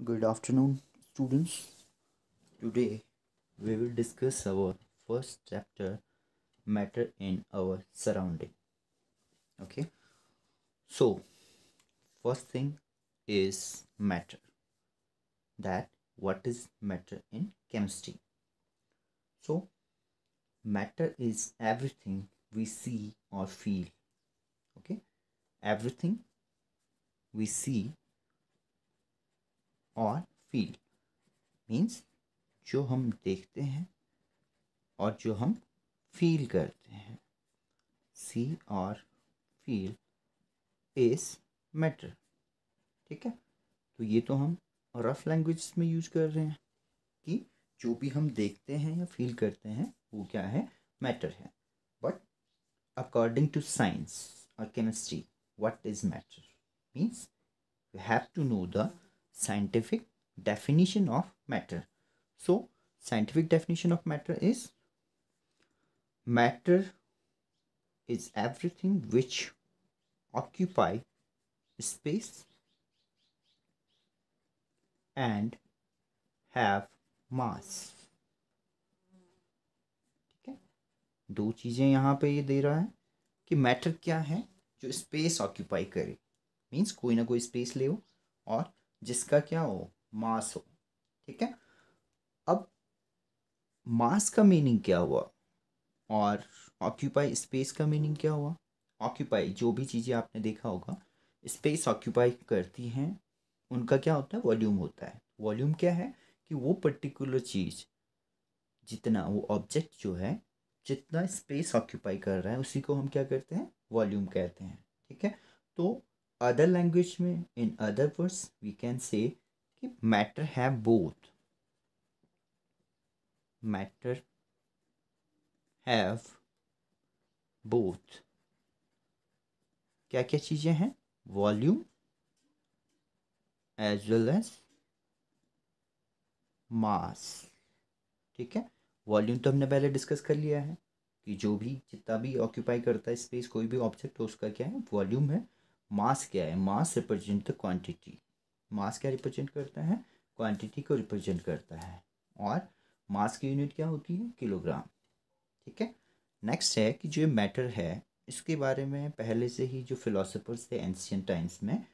Good afternoon, students. Today we will discuss our first chapter, matter in our surrounding. Okay, so first thing is matter. That what is matter in chemistry? So, matter is everything we see or feel. Okay, everything we see और feel means जो हम देखते हैं और जो हम feel करते हैं सी और फील इज मैटर। ठीक है, तो ये तो हम रफ लैंग्वेज में यूज कर रहे हैं कि जो भी हम देखते हैं या फील करते हैं वो क्या है, मैटर है। बट अकॉर्डिंग टू साइंस और chemistry what is matter means we have to know the scientific definition of matter. So scientific definition of matter is matter is everything which occupy space and have mass. ठीक है, दो चीज़ें यहाँ पे ये दे रहा है कि मैटर क्या है, जो स्पेस ऑक्यूपाई करे मीन्स कोई ना कोई स्पेस ले हो और जिसका क्या हो, मास हो। ठीक है, अब मास का मीनिंग क्या हुआ और ऑक्यूपाई स्पेस का मीनिंग क्या हुआ। ऑक्यूपाई जो भी चीज़ें आपने देखा होगा स्पेस ऑक्यूपाई करती हैं उनका क्या होता है, वॉल्यूम होता है। वॉल्यूम क्या है कि वो पर्टिकुलर चीज़ जितना वो ऑब्जेक्ट जो है जितना स्पेस ऑक्यूपाई कर रहा है उसी को हम क्या करते हैं, वॉल्यूम कहते हैं। ठीक है, तो अदर लैंग्वेज में in other words we can say कि matter have both, matter have both क्या क्या चीज़ें हैं, volume as well as mass. ठीक है, वॉल्यूम तो हमने पहले डिस्कस कर लिया है कि जो भी जितना भी ऑक्यूपाई करता है स्पेस कोई भी ऑब्जेक्ट तो उसका क्या है, वॉल्यूम है। मास क्या है, मास रिप्रेजेंट द क्वांटिटी। मास क्या रिप्रेजेंट करता है, क्वांटिटी को रिप्रेजेंट करता है और मास की यूनिट क्या होती है, किलोग्राम। ठीक है, नेक्स्ट है कि जो मैटर है इसके बारे में पहले से ही जो फिलोसफर्स थे एंशियंट टाइम्स में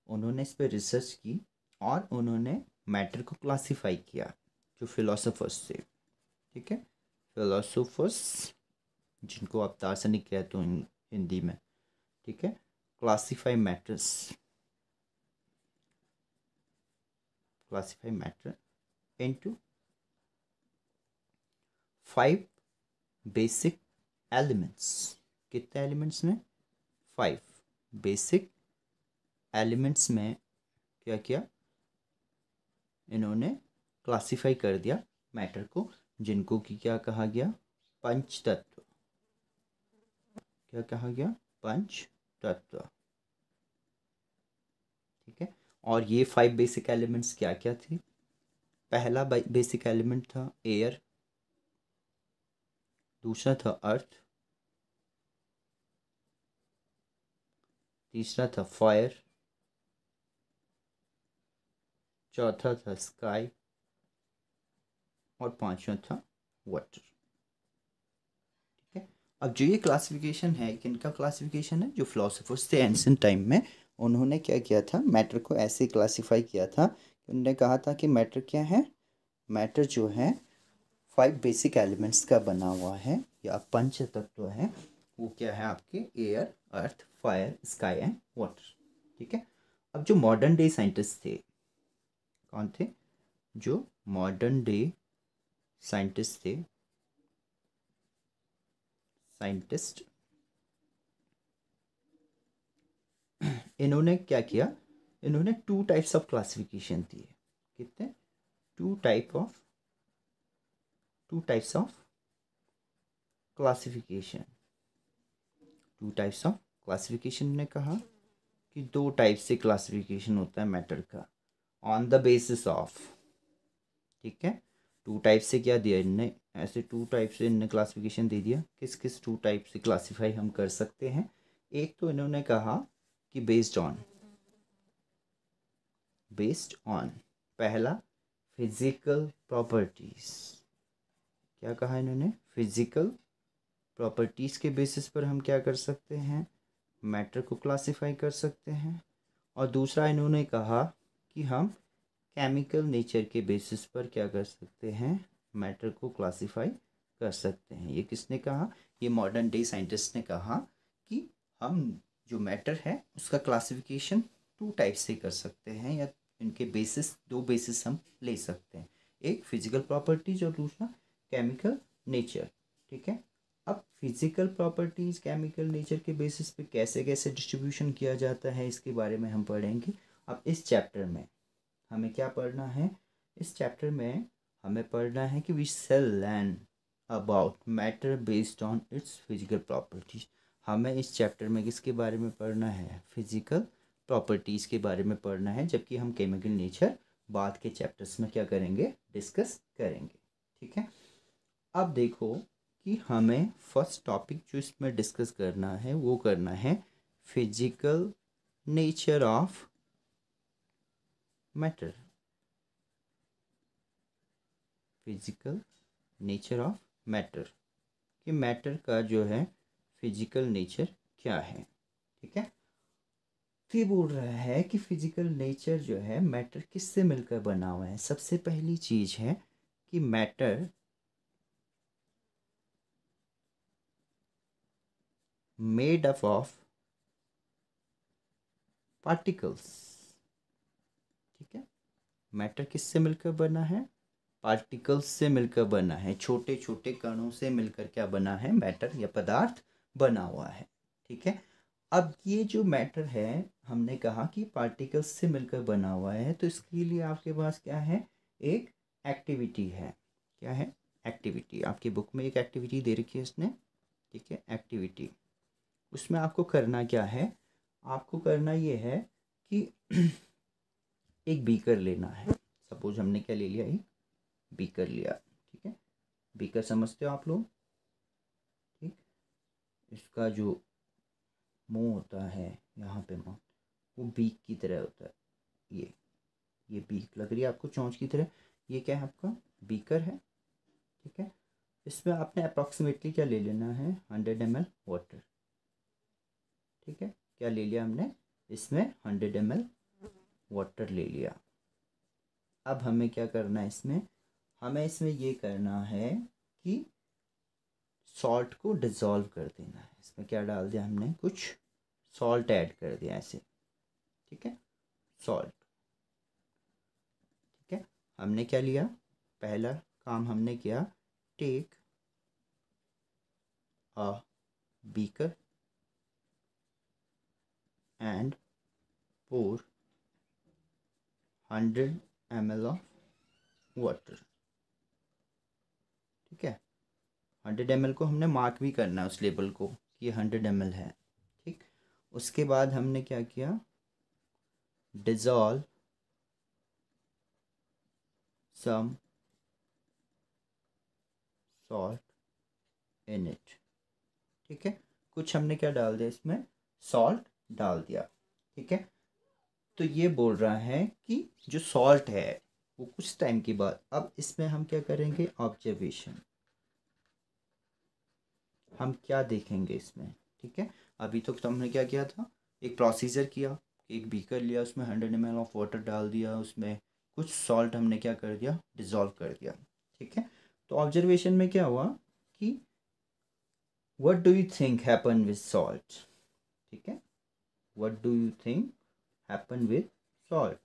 उन्होंने इस पर रिसर्च की और उन्होंने मैटर को क्लासिफाई किया, जो फिलोसफर्स थे। ठीक है, फिलोसोफर्स जिनको आप दार्शनिक कहते हो हिंदी में। ठीक है, classify matters, classify matter into 5 basic elements. कितने एलिमेंट्स में, 5 बेसिक एलिमेंट्स में क्या किया इन्होंने, क्लासिफाई कर दिया मैटर को, जिनको कि क्या कहा गया, पंच तत्व। क्या कहा गया, पंच तत्व। ठीक है, और ये 5 बेसिक एलिमेंट्स क्या क्या थे। पहला बेसिक एलिमेंट था एयर, दूसरा था अर्थ, तीसरा था फायर, चौथा था स्काई और पांचवा था वाटर। ठीक है, अब जो ये क्लासिफिकेशन है किनका क्लासिफिकेशन है, जो फिलोसफर्स थे एंशिएंट टाइम में उन्होंने क्या किया था, मैटर को ऐसे क्लासिफाई किया था कि उन्होंने कहा था कि मैटर क्या है, मैटर जो है 5 बेसिक एलिमेंट्स का बना हुआ है या पंच तत्व है। वो क्या है आपके, air, earth, fire, sky and water. ठीक है, अब जो मॉडर्न डे साइंटिस्ट थे, कौन थे, जो मॉडर्न डे साइंटिस्ट थे, साइंटिस्ट, इन्होंने क्या किया, इन्होंने 2 टाइप्स ऑफ क्लासिफिकेशन दिए। कितने, 2 types of classification. 2 types of classification ने कहा कि 2 टाइप से क्लासिफिकेशन होता है मैटर का ऑन द बेसिस ऑफ। ठीक है, 2 टाइप से क्या दिया इनने, ऐसे 2 टाइप से इनने क्लासिफिकेशन दे दिया। किस किस 2 टाइप से क्लासिफाई हम कर सकते हैं। एक तो इन्होंने कहा कि बेस्ड ऑन पहला फिजिकल प्रॉपर्टीज, क्या कहा इन्होंने, फिजिकल प्रॉपर्टीज के बेसिस पर हम क्या कर सकते हैं, मैटर को क्लासिफाई कर सकते हैं। और दूसरा इन्होंने कहा कि हम केमिकल नेचर के बेसिस पर क्या कर सकते हैं, मैटर को क्लासिफाई कर सकते हैं। ये किसने कहा, ये मॉडर्न डे साइंटिस्ट ने कहा कि हम जो मैटर है उसका क्लासिफिकेशन 2 टाइप से कर सकते हैं, या इनके बेसिस 2 बेसिस हम ले सकते हैं, एक फिजिकल प्रॉपर्टीज और दूसरा केमिकल नेचर। ठीक है, अब फिजिकल प्रॉपर्टीज केमिकल नेचर के बेसिस पे कैसे कैसे डिस्ट्रीब्यूशन किया जाता है इसके बारे में हम पढ़ेंगे। अब इस चैप्टर में हमें क्या पढ़ना है, इस चैप्टर में हमें पढ़ना है कि we shall learn about matter based on its physical properties. हमें इस चैप्टर में किसके बारे में पढ़ना है, फिजिकल प्रॉपर्टीज़ के बारे में पढ़ना है, जबकि हम केमिकल नेचर बाद के चैप्टर्स में क्या करेंगे, डिस्कस करेंगे। ठीक है, अब देखो कि हमें फर्स्ट टॉपिक जो इसमें डिस्कस करना है वो करना है physical nature of matter, physical nature of matter, कि मैटर का जो है फिजिकल नेचर क्या है। ठीक है, तो ये बोल रहा है कि फिजिकल नेचर जो है मैटर किससे मिलकर बना हुआ है। सबसे पहली चीज है कि matter made up of particles. ठीक है, मैटर किससे मिलकर बना है, पार्टिकल्स से मिलकर बना है, छोटे छोटे कणों से मिलकर क्या बना है, मैटर या पदार्थ बना हुआ है। ठीक है, अब ये जो मैटर है हमने कहा कि पार्टिकल्स से मिलकर बना हुआ है, तो इसके लिए आपके पास क्या है, एक एक्टिविटी है। क्या है, एक्टिविटी। आपकी बुक में एक एक्टिविटी दे रखी है इसने। ठीक है, एक्टिविटी, उसमें आपको करना क्या है, आपको करना ये है कि एक बीकर लेना है। सपोज हमने क्या ले लिया, एक बीकर लिया। ठीक है, बीकर समझते हो आप लोग। ठीक, इसका जो मुंह होता है यहाँ पे मुंह, वो बीक की तरह होता है। ये बीक लग रही है आपको चोंच की तरह, ये क्या है, आपका बीकर है। ठीक है, इसमें आपने अप्रॉक्सीमेटली क्या ले लेना है, 100 ml वाटर। ठीक है, क्या ले लिया हमने, इसमें 100 ml वाटर ले लिया। अब हमें क्या करना है इसमें, हमें इसमें ये करना है कि सॉल्ट को डिज़ोल्व कर देना है। इसमें क्या डाल दिया हमने, कुछ सॉल्ट ऐड कर दिया ऐसे। ठीक है, सॉल्ट। ठीक है, हमने क्या लिया, पहला काम हमने किया, take a beaker and pour 100 ml of water. ठीक है, 100 ml को हमने मार्क भी करना है उस लेबल को कि ये 100 ml है। ठीक, उसके बाद हमने क्या किया, dissolve some salt in it. ठीक है, कुछ हमने क्या डाल दिया इसमें, सॉल्ट डाल दिया। ठीक है, तो ये बोल रहा है कि जो सॉल्ट है वो कुछ टाइम के बाद, अब इसमें हम क्या करेंगे, ऑब्जर्वेशन, हम क्या देखेंगे इसमें। ठीक है, अभी तो हमने क्या किया था, एक प्रोसीजर किया, एक बीकर लिया, उसमें 100 ml ऑफ वाटर डाल दिया, उसमें कुछ सॉल्ट हमने क्या कर दिया, डिज़ोल्व कर दिया। ठीक है, तो ऑब्जर्वेशन में क्या हुआ कि what do you think happen with salt. ठीक है, what do you think happen with salt,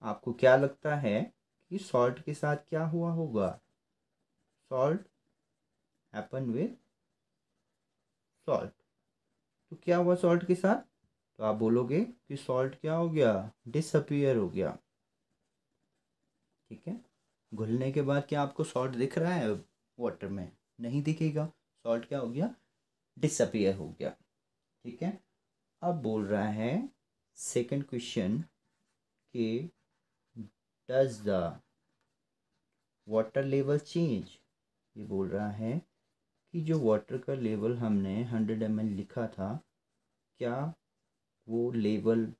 आपको क्या लगता है कि सॉल्ट के साथ क्या हुआ होगा, सॉल्ट हैपन विद सॉल्ट, तो क्या हुआ सॉल्ट के साथ, तो आप बोलोगे कि सॉल्ट क्या हो गया, डिसअपियर हो गया। ठीक है, घुलने के बाद क्या आपको सॉल्ट दिख रहा है वाटर में, नहीं दिखेगा, सॉल्ट क्या हो गया, डिसअपियर हो गया। ठीक है, अब बोल रहा है सेकंड क्वेश्चन कि does the water level change. ये बोल रहा है कि जो वाटर का लेवल हमने 100 ml लिखा था, क्या वो लेवल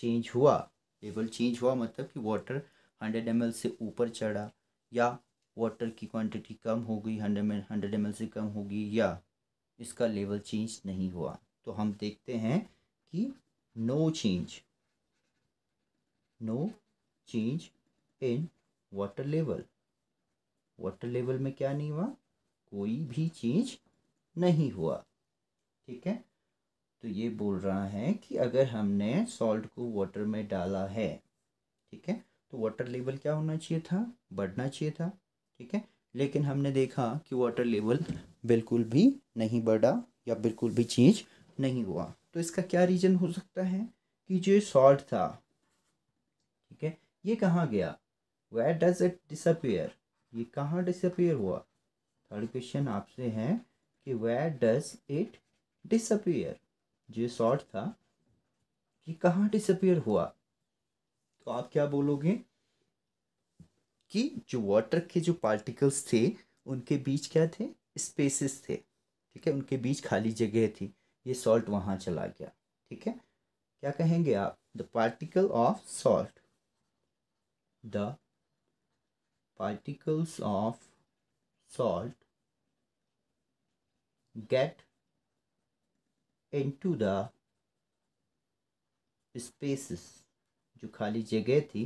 चेंज हुआ। लेवल चेंज हुआ मतलब कि वाटर 100 ml से ऊपर चढ़ा, या वाटर की क्वांटिटी कम हो गई, 100 ml से कम होगी, या इसका लेवल चेंज नहीं हुआ। तो हम देखते हैं कि no change in water level. Water level में क्या नहीं हुआ, कोई भी चेंज नहीं हुआ। ठीक है, तो ये बोल रहा है कि अगर हमने सॉल्ट को वाटर में डाला है, ठीक है, तो वाटर लेवल क्या होना चाहिए था, बढ़ना चाहिए था। ठीक है, लेकिन हमने देखा कि वाटर लेवल बिल्कुल भी नहीं बढ़ा या बिल्कुल भी चेंज नहीं हुआ। तो इसका क्या रीज़न हो सकता है कि जो सॉल्ट था, ठीक है, ये कहाँ गया, वेयर डज इट डिसअपियर, ये कहाँ डिसअपियर हुआ। थर्ड क्वेश्चन आपसे है कि वेयर डज इट डिसअपियर, जो सॉल्ट था ये कहाँ डिसअपियर हुआ। तो आप क्या बोलोगे कि जो वाटर के जो पार्टिकल्स थे उनके बीच क्या थे, स्पेसेस थे। ठीक है, उनके बीच खाली जगह थी, ये सॉल्ट वहाँ चला गया। ठीक है, क्या कहेंगे आप, the particle of salt, the particles of salt get into the spaces, जो खाली जगह थी,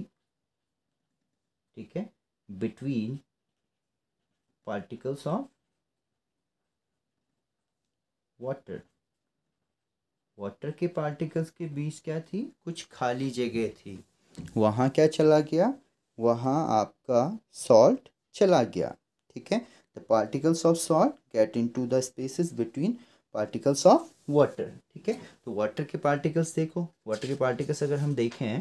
ठीक है, between particles of water, water के पार्टिकल्स के बीच क्या थी, कुछ खाली जगह थी, वहाँ क्या चला गया, वहाँ आपका सॉल्ट चला गया। ठीक है, the particles of salt get into the spaces between particles of water. ठीक है, तो वाटर के पार्टिकल्स देखो, वाटर के पार्टिकल्स अगर हम देखें,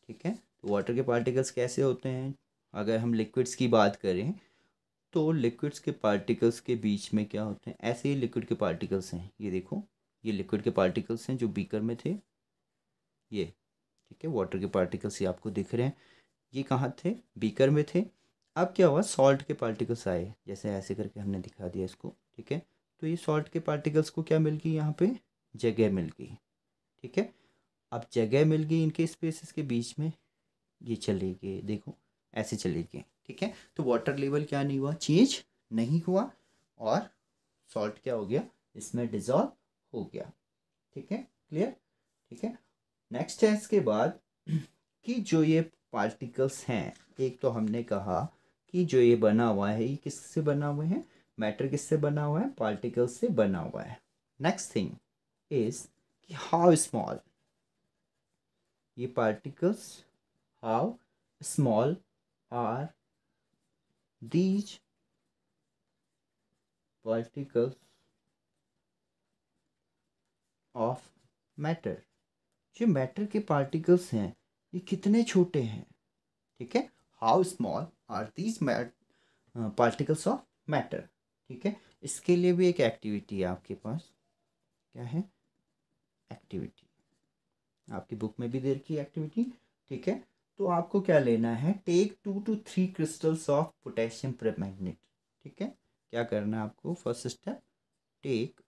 ठीक है, तो वाटर के पार्टिकल्स कैसे होते हैं, अगर हम लिक्विड्स की बात करें तो लिक्विड्स के पार्टिकल्स के बीच में क्या होते हैं, ऐसे ही लिक्विड के पार्टिकल्स हैं, ये देखो, ये लिक्विड के पार्टिकल्स हैं जो बीकर में थे, ये, ठीक है, वाटर के पार्टिकल्स ये आपको दिख रहे हैं, ये कहाँ थे, बीकर में थे। अब क्या हुआ, सॉल्ट के पार्टिकल्स आए, जैसे ऐसे करके हमने दिखा दिया इसको। ठीक है, तो ये सॉल्ट के पार्टिकल्स को क्या मिल गई, यहाँ पे जगह मिल गई। ठीक है, अब जगह मिल गई इनके स्पेसेस के बीच में, ये चले गए, देखो ऐसे चले गए। ठीक है, तो वाटर लेवल क्या नहीं हुआ, चेंज नहीं हुआ, और सॉल्ट क्या हो गया, इसमें डिजॉल्व हो गया। ठीक है, क्लियर। ठीक है, नेक्स्ट है इसके बाद कि जो ये पार्टिकल्स हैं, एक तो हमने कहा कि जो ये बना हुआ है ये किससे बना हुआ है, मैटर किससे बना हुआ है, पार्टिकल्स से बना हुआ है। नेक्स्ट थिंग इज कि हाउ स्मॉल, ये particles, how small are these particles of matter, जो मैटर के पार्टिकल्स हैं ये कितने छोटे हैं। ठीक है, how small are these particles of matter. ठीक है, इसके लिए भी एक एक्टिविटी है आपके पास, क्या है, एक्टिविटी आपकी बुक में भी दे रखी है एक्टिविटी। ठीक है, तो आपको क्या लेना है, take 2 to 3 crystals of potassium permanganate. ठीक है, क्या करना है आपको, first step, take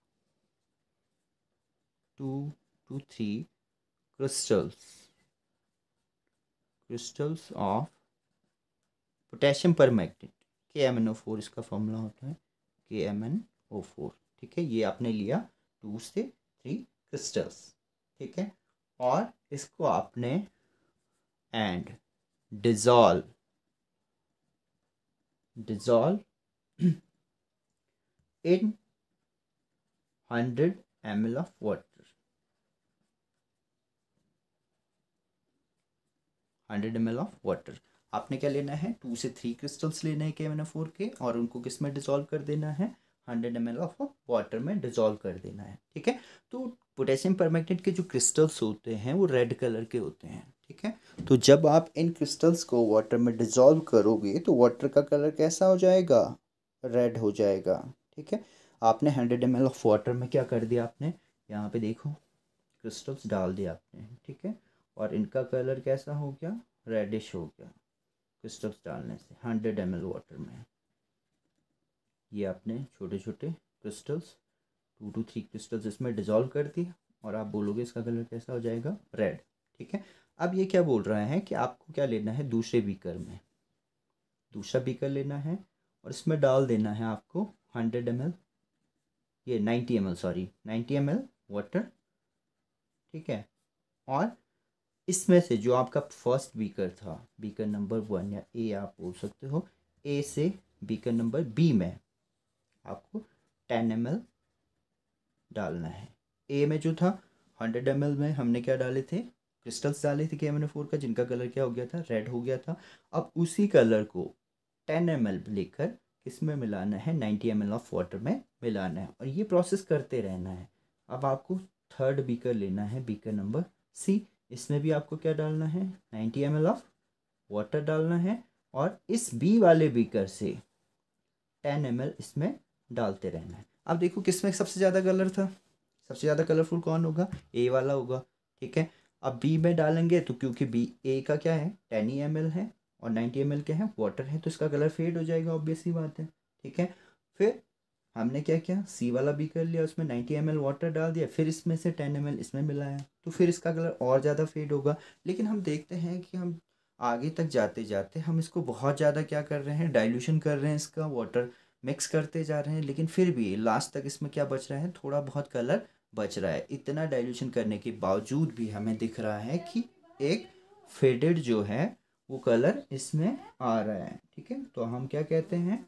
2 to 3 crystals of potassium permanganate, KMnO4 इसका फॉर्मूला होता है, KMnO4। ठीक है, ये आपने लिया 2 से 3 क्रिस्टल्स। ठीक है, और इसको आपने and dissolve in 100 ml of water, 100 ml of water. आपने क्या लेना है, 2 से 3 क्रिस्टल्स लेने हैं KMnO4 के, और उनको किस में डिजोल्व कर देना है, 100 ml ऑफ वाटर में डिजोल्व कर देना है। ठीक है, तो पोटेशियम परमैंगनेट के जो क्रिस्टल्स होते हैं वो रेड कलर के होते हैं। ठीक है, तो जब आप इन क्रिस्टल्स को वाटर में डिजोल्व करोगे तो वाटर का कलर कैसा हो जाएगा, रेड हो जाएगा। ठीक है, आपने 100 ml ऑफ वाटर में क्या कर दिया, आपने यहाँ पे देखो क्रिस्टल्स डाल दिया आपने। ठीक है, और इनका कलर कैसा हो गया, रेडिश हो गया क्रिस्टल्स डालने से 100 ml वाटर में। ये आपने छोटे छोटे क्रिस्टल्स 2 to 3 क्रिस्टल्स इसमें डिजोल्व कर दिए, और आप बोलोगे इसका कलर कैसा हो जाएगा, रेड। ठीक है, अब ये क्या बोल रहा है कि आपको क्या लेना है, दूसरे बीकर में दूसरा बीकर लेना है और इसमें डाल देना है आपको 100 ml, ये 90 ml, सॉरी 90 ml वाटर, ठीक है। और इसमें से जो आपका फर्स्ट बीकर था, बीकर नंबर 1 या ए आप बोल सकते हो, ए से बीकर नंबर बी में आपको 10 ml डालना है। ए में जो था 100 ml में हमने क्या डाले थे, क्रिस्टल्स डाले थे KMnO4 का, जिनका कलर क्या हो गया था, रेड हो गया था। अब उसी कलर को 10 ml लेकर किसमें मिलाना है, 90 ml ऑफ वाटर में मिलाना है और ये प्रोसेस करते रहना है। अब आपको थर्ड बीकर लेना है, बीकर नंबर सी, इसमें भी आपको क्या डालना है, 90 ml ऑफ वाटर डालना है और इस बी वाले बीकर से 10 ml इसमें डालते रहना है। अब देखो किसमें सबसे ज़्यादा कलर था, सबसे ज़्यादा कलरफुल कौन होगा, ए वाला होगा, ठीक है। अब बी में डालेंगे तो क्योंकि बी ए का क्या है 10 ml है और 90 ml क्या है वाटर है, तो इसका कलर फेड हो जाएगा, ऑब्वियस सी बात है, ठीक है। फिर हमने क्या किया, सी वाला बी कर लिया, उसमें 90 ml वाटर डाल दिया, फिर इसमें से 10 ml इसमें मिलाया, तो फिर इसका कलर और ज़्यादा फेड होगा। लेकिन हम देखते हैं कि हम आगे तक जाते जाते हम इसको बहुत ज़्यादा क्या कर रहे हैं, डाइल्यूशन कर रहे हैं, इसका वाटर मिक्स करते जा रहे हैं, लेकिन फिर भी लास्ट तक इसमें क्या बच रहा है, थोड़ा बहुत कलर बच रहा है। इतना डाइल्यूशन करने के बावजूद भी हमें दिख रहा है कि एक फेडेड जो है वो कलर इसमें आ रहा है, ठीक है। तो हम क्या कहते हैं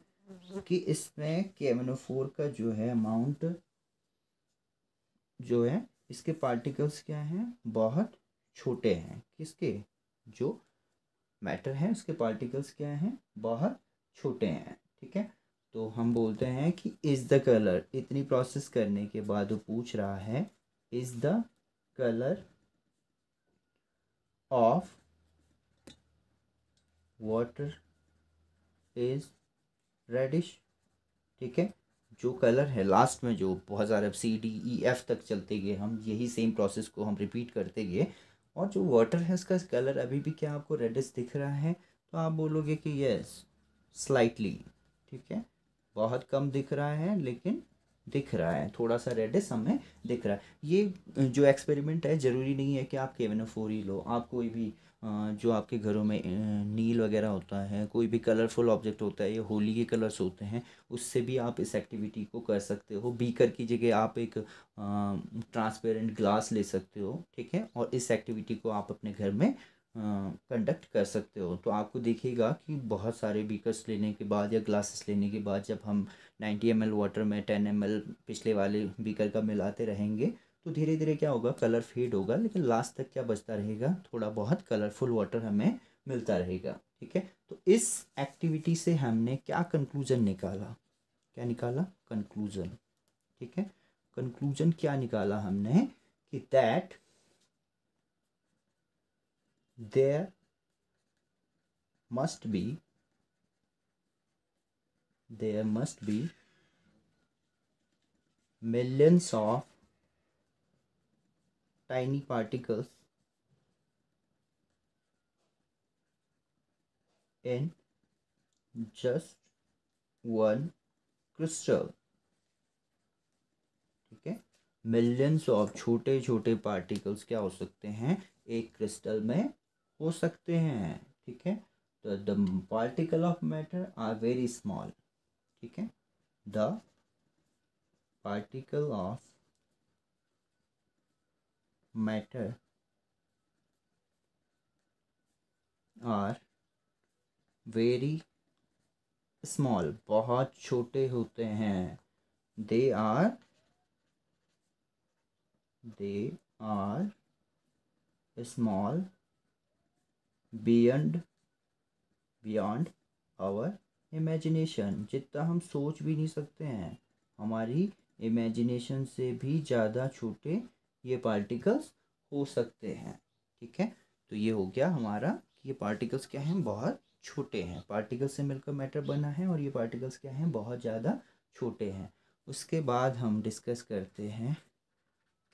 कि इसमें KMnO4 का जो है अमाउंट जो है, इसके पार्टिकल्स क्या हैं, बहुत छोटे हैं। किसके, जो मैटर है उसके पार्टिकल्स क्या हैं, बहुत छोटे हैं, ठीक है। तो हम बोलते हैं कि इज़ द कलर, इतनी प्रोसेस करने के बाद वो पूछ रहा है is the colour of water is reddish, ठीक है। जो कलर है लास्ट में, जो बहुत सारे C D E F तक चलते गए हम, यही सेम प्रोसेस को हम रिपीट करते गए, और जो वाटर है उसका कलर अभी भी क्या आपको रेडिश दिख रहा है, तो आप बोलोगे कि यस स्लाइटली, ठीक है, बहुत कम दिख रहा है लेकिन दिख रहा है, थोड़ा सा रेडिश हमें दिख रहा है। ये जो एक्सपेरिमेंट है, ज़रूरी नहीं है कि आप KMnO4 ही लो, आप कोई भी जो आपके घरों में नील वगैरह होता है, कोई भी कलरफुल ऑब्जेक्ट होता है, या होली के कलर्स होते हैं, उससे भी आप इस एक्टिविटी को कर सकते हो। बीकर की जगह आप एक ट्रांसपेरेंट ग्लास ले सकते हो, ठीक है, और इस एक्टिविटी को आप अपने घर में कंडक्ट कर सकते हो। तो आपको देखिएगा कि बहुत सारे बीकर्स लेने के बाद या ग्लासेस लेने के बाद जब हम 90 ml वाटर में 10 ml पिछले वाले बीकर का मिलाते रहेंगे, तो धीरे धीरे क्या होगा, कलर फेड होगा, लेकिन लास्ट तक क्या बचता रहेगा, थोड़ा बहुत कलरफुल वाटर हमें मिलता रहेगा, ठीक है। तो इस एक्टिविटी से हमने क्या कंक्लूजन निकाला, क्या निकाला, कंक्लूजन, ठीक है। कंक्लूजन क्या निकाला हमने कि that there must be millions of tiny particles in just one crystal, ठीक है। मिलियंस ऑफ छोटे छोटे पार्टिकल्स क्या हो सकते हैं, एक क्रिस्टल में हो सकते हैं, ठीक है। तो the particle of matter are very small, ठीक है। The particle of matter are very small, बहुत छोटे होते हैं। They are small beyond our imagination, जितना हम सोच भी नहीं सकते हैं, हमारी इमेजिनेशन से भी ज़्यादा छोटे ये पार्टिकल्स हो सकते हैं, ठीक है। तो ये हो गया हमारा, ये पार्टिकल्स क्या हैं, बहुत छोटे हैं, पार्टिकल्स से मिलकर मैटर बना है और ये पार्टिकल्स क्या हैं, बहुत ज़्यादा छोटे हैं। उसके बाद हम डिस्कस करते हैं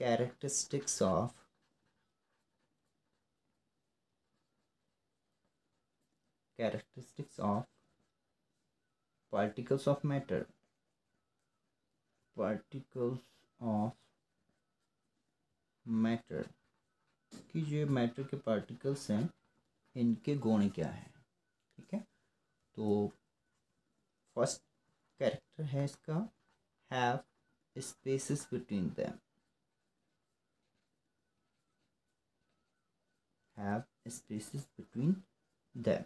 characteristics of particles of matter, particles of matter, कि जो मैटर के पार्टिकल्स हैं इनके गुण क्या है। ठीक है, तो फर्स्ट कैरेक्टर है इसका have spaces between them, have spaces between them,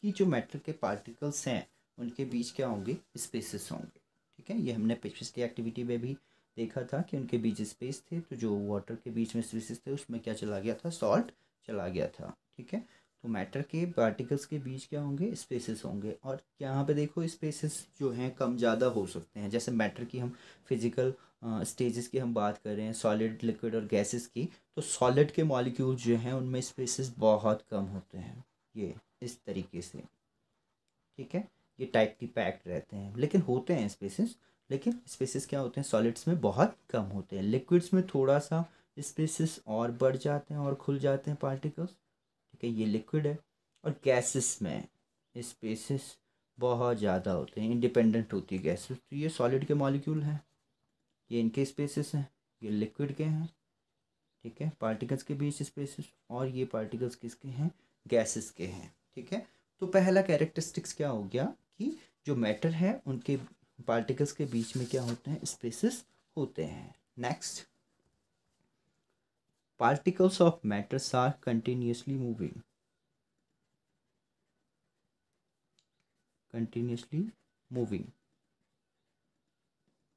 कि जो मैटर के पार्टिकल्स हैं उनके बीच क्या होंगे, स्पेसेस होंगे। ठीक है, ये हमने पिछली एक्टिविटी में भी देखा था कि उनके बीच स्पेस थे, तो जो वाटर के बीच में स्पेसेस थे उसमें क्या चला गया था, सॉल्ट चला गया था। ठीक है, तो मैटर के पार्टिकल्स के बीच क्या होंगे, स्पेसेस होंगे। और यहाँ पे देखो स्पेसेस जो हैं कम ज़्यादा हो सकते हैं। जैसे मैटर की हम फिजिकल स्टेजेस की हम बात कर रहे हैं, सॉलिड, लिक्विड और गैसेस की, तो सॉलिड के मॉलिक्यूल्स जो हैं उनमें स्पेसेस बहुत कम होते हैं, ये इस तरीके से। ठीक है, ये टाइटली पैक्ड रहते हैं, लेकिन होते हैं स्पेसेस, लेकिन स्पेसेस क्या होते हैं सॉलिड्स में बहुत कम होते हैं। लिक्विड्स में थोड़ा सा स्पेसेस और बढ़ जाते हैं और खुल जाते हैं पार्टिकल्स। ठीक है, ये लिक्विड है। और गैसेस में स्पेसेस बहुत ज़्यादा होते हैं, इंडिपेंडेंट होती है गैसेस। तो ये सॉलिड के मॉलिक्यूल हैं, ये इनके स्पेसेस हैं, ये लिक्विड के हैं। ठीक है, पार्टिकल्स के बीच स्पेसेस, और ये पार्टिकल्स किसके हैं, गैसेस के हैं। ठीक है, तो पहला कैरेक्टरिस्टिक्स क्या हो गया कि जो मैटर है उनके पार्टिकल्स के बीच में क्या होते हैं, स्पेसेस होते हैं। Next, particles of matters are continuously moving, continuously moving.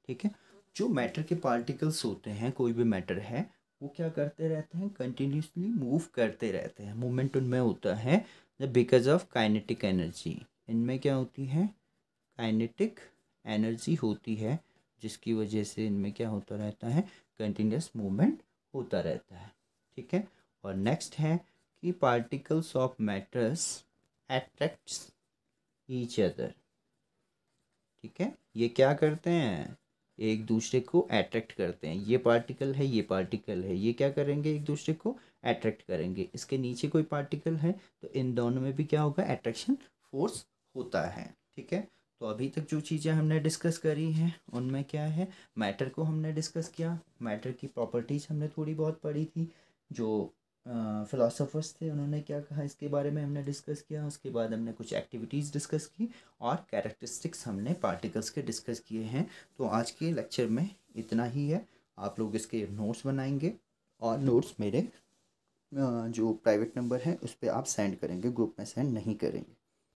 ठीक है, जो मैटर के पार्टिकल्स होते हैं, कोई भी मैटर है, वो क्या करते रहते हैं, कंटिन्यूसली मूव करते रहते हैं। मूवमेंट उनमें होता है बिकॉज ऑफ काइनेटिक एनर्जी। इनमें क्या होती है, काइनेटिक एनर्जी होती है, जिसकी वजह से इनमें क्या होता रहता है, कंटिन्यूस मूवमेंट होता रहता है। ठीक है, और नेक्स्ट है कि particles of matters attracts each other. ठीक है, ये क्या करते हैं, एक दूसरे को अट्रैक्ट करते हैं। ये पार्टिकल है, ये पार्टिकल है, ये क्या करेंगे, एक दूसरे को अट्रैक्ट करेंगे। इसके नीचे कोई पार्टिकल है तो इन दोनों में भी क्या होगा, अट्रैक्शन फोर्स होता है। ठीक है, तो अभी तक जो चीज़ें हमने डिस्कस करी हैं उनमें क्या है, मैटर को हमने डिस्कस किया, मैटर की प्रॉपर्टीज़ हमने थोड़ी बहुत पढ़ी थी। जो फिलोसोफर्स थे उन्होंने क्या कहा इसके बारे में हमने डिस्कस किया। उसके बाद हमने कुछ एक्टिविटीज़ डिस्कस की और कैरेक्टरिस्टिक्स हमने पार्टिकल्स के डिस्कस किए हैं। तो आज के लेक्चर में इतना ही है। आप लोग इसके नोट्स बनाएंगे और नोट्स मेरे जो प्राइवेट नंबर है उस पर आप सेंड करेंगे, ग्रुप में सेंड नहीं करेंगे।